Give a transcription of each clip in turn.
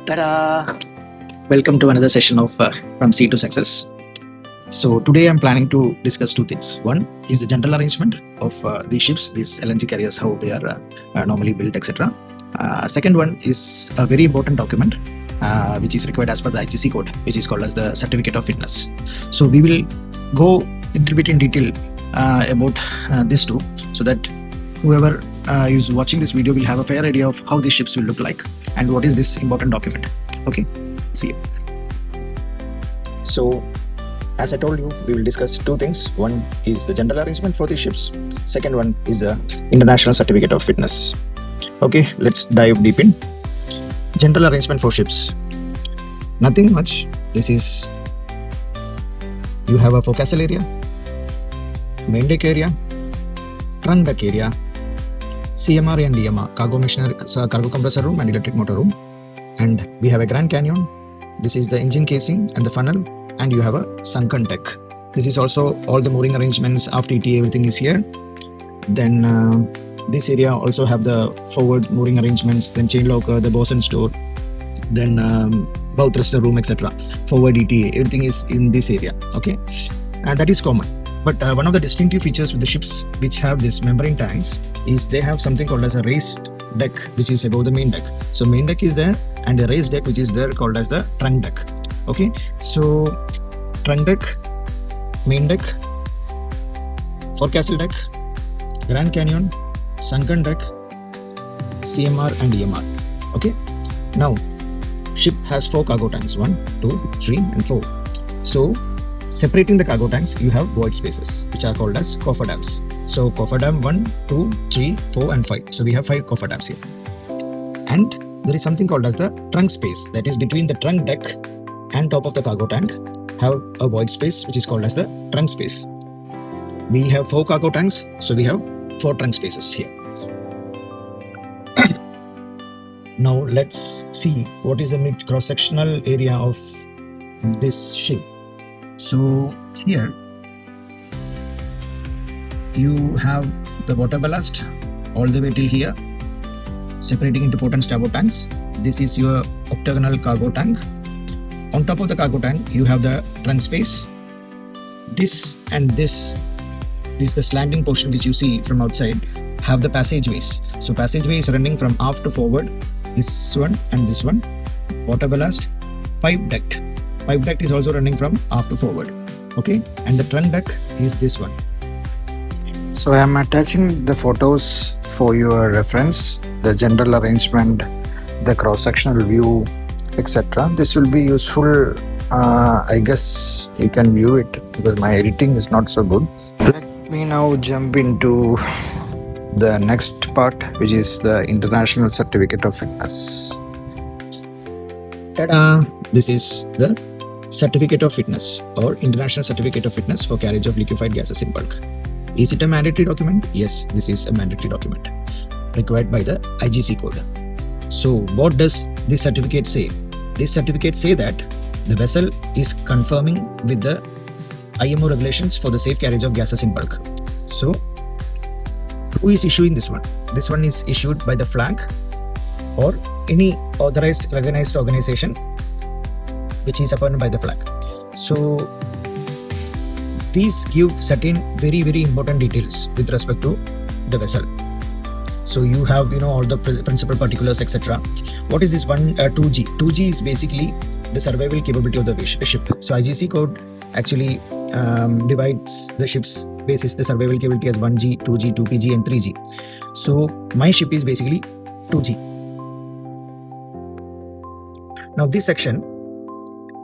Ta-da! Welcome to another session of From Sea to Success. So today I'm planning to discuss two things. One is the general arrangement of these ships, these LNG carriers, how they are normally built, etc. Second one is a very important document which is required as per the IGC code, which is called as the Certificate of Fitness. So we will go a little bit in detail about these two, so that whoever is watching this video will have a fair idea of how these ships will look like and what is this important document. Okay, see you. So as I told you, we will discuss two things. One is the general arrangement for these ships. Second one is the International Certificate of Fitness. Okay, let's dive deep in. General arrangement for ships. Nothing much. This is, you have a forecastle area, main deck area, trunk deck area, CMR and DMR, cargo compressor room and electric motor room. And we have a Grand Canyon. This is the engine casing and the funnel. And you have a sunken deck. This is also all the mooring arrangements, aft ETA, everything is here. Then this area also have the forward mooring arrangements, then chain locker, the bosun's door, then bow thruster room, etc. Forward ETA, everything is in this area. Okay, and that is common. But one of the distinctive features with the ships which have this membrane tanks is they have something called as a raised deck, which is above the main deck. So main deck is there, and a raised deck which is there called as the trunk deck. Okay, so trunk deck, main deck, forecastle deck, Grand Canyon, sunken deck, CMR and EMR. Okay, now ship has 4 cargo tanks, 1, 2, 3 and 4. So separating the cargo tanks, you have void spaces which are called as cofferdams. So cofferdam 1, 2, 3, 4 and 5. So we have 5 cofferdams here. And there is something called as the trunk space, that is between the trunk deck and top of the cargo tank have a void space which is called as the trunk space. We have 4 cargo tanks, so we have 4 trunk spaces here. Now let's see what is the mid cross-sectional area of this ship. So here you have the water ballast all the way till here, separating into port and starboard tanks. This is your octagonal cargo tank. On top of the cargo tank, you have the trunk space. This and this is the slanting portion which you see from outside, have the passageways. So passageway is running from aft to forward, this one and this one. Water ballast, pipe deck. Pipe deck is also running from aft to forward. Okay, and the trunk deck is this one. So I am attaching the photos for your reference, the general arrangement, the cross-sectional view, etc. This will be useful. I guess you can view it because my editing is not so good. Let me now jump into the next part, which is the International Certificate of Fitness. Ta-da! This is the Certificate of Fitness or International Certificate of Fitness for carriage of liquefied gases in bulk. Is it a mandatory document? Yes, this is a mandatory document required by the IGC code. So what does this certificate say? This certificate say that the vessel is conforming with the IMO regulations for the safe carriage of gases in bulk. So who is issuing this one? This one is issued by the flag or any authorized recognized organization which is appointed by the flag. So these give certain very important details with respect to the vessel. So you have all the principal particulars, etc. What is this 2G? 2G is basically the survival capability of the ship. So IGC code actually divides the ships basis the survival capability as 1G, 2G, 2PG and 3G. So my ship is basically 2G. Now this section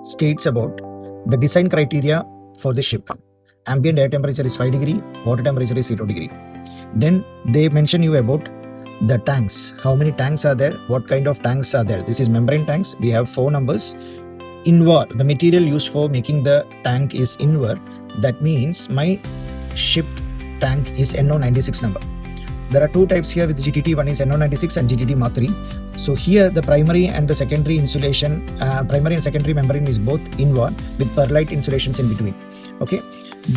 states about the design criteria for the ship. Ambient air temperature is 5 degree, water temperature is 0 degree. Then they mention you about the tanks. How many tanks are there? What kind of tanks are there? This is membrane tanks. We have 4 numbers. Invar, the material used for making the tank is Invar. That means my ship tank is NO96 number. There are 2 types here with GTT. One is NO96 and GTT Mark 3. So here the primary and the secondary insulation, primary and secondary membrane is both Invar with perlite insulations in between. Okay.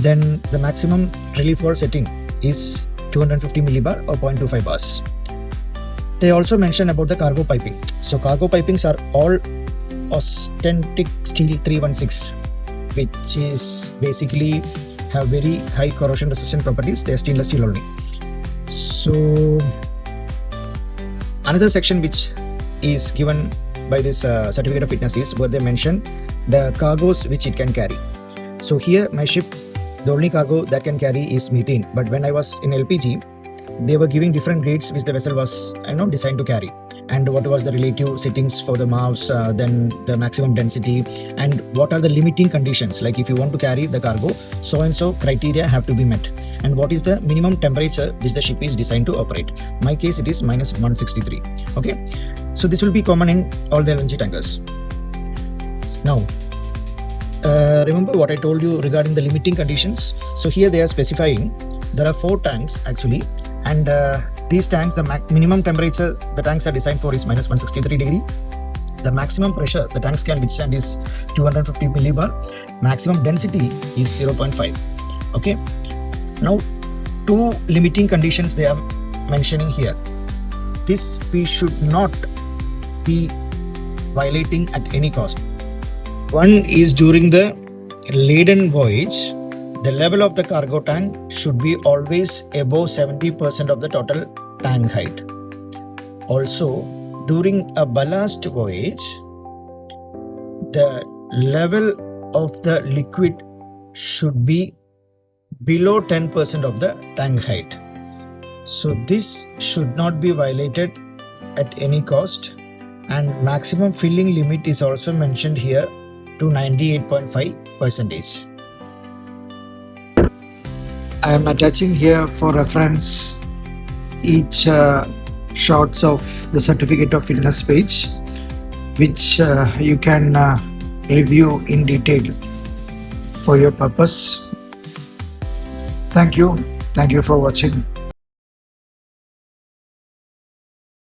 Then the maximum relief wall setting is 250 millibar or 0.25 bars. They also mention about the cargo piping. So cargo pipings are all authentic steel 316, which is basically have very high corrosion resistant properties. They are stainless steel only. So another section which is given by this certificate of fitness is where they mention the cargoes which it can carry. So here my ship, the only cargo that can carry is methane, but when I was in LPG, they were giving different grades which the vessel was designed to carry, and what was the relative settings for the mouths, then the maximum density, and what are the limiting conditions, like if you want to carry the cargo, so and so criteria have to be met, and what is the minimum temperature which the ship is designed to operate. My case, it is minus 163. Okay, so this will be common in all the LNG tankers. Now remember what I told you regarding the limiting conditions. So here they are specifying there are 4 tanks actually, and these tanks, the minimum temperature the tanks are designed for is minus 163 degree. The maximum pressure the tanks can withstand is 250 millibar. Maximum density is 0.5. Okay, now 2 limiting conditions they are mentioning here. This we should not be violating at any cost. One is during the laden voyage, the level of the cargo tank should be always above 70% of the total tank height. Also, during a ballast voyage, the level of the liquid should be below 10% of the tank height. So this should not be violated at any cost, and maximum filling limit is also mentioned here to 98.5%. I am attaching here for reference each shots of the certificate of fitness page, which you can review in detail for your purpose. Thank you for watching.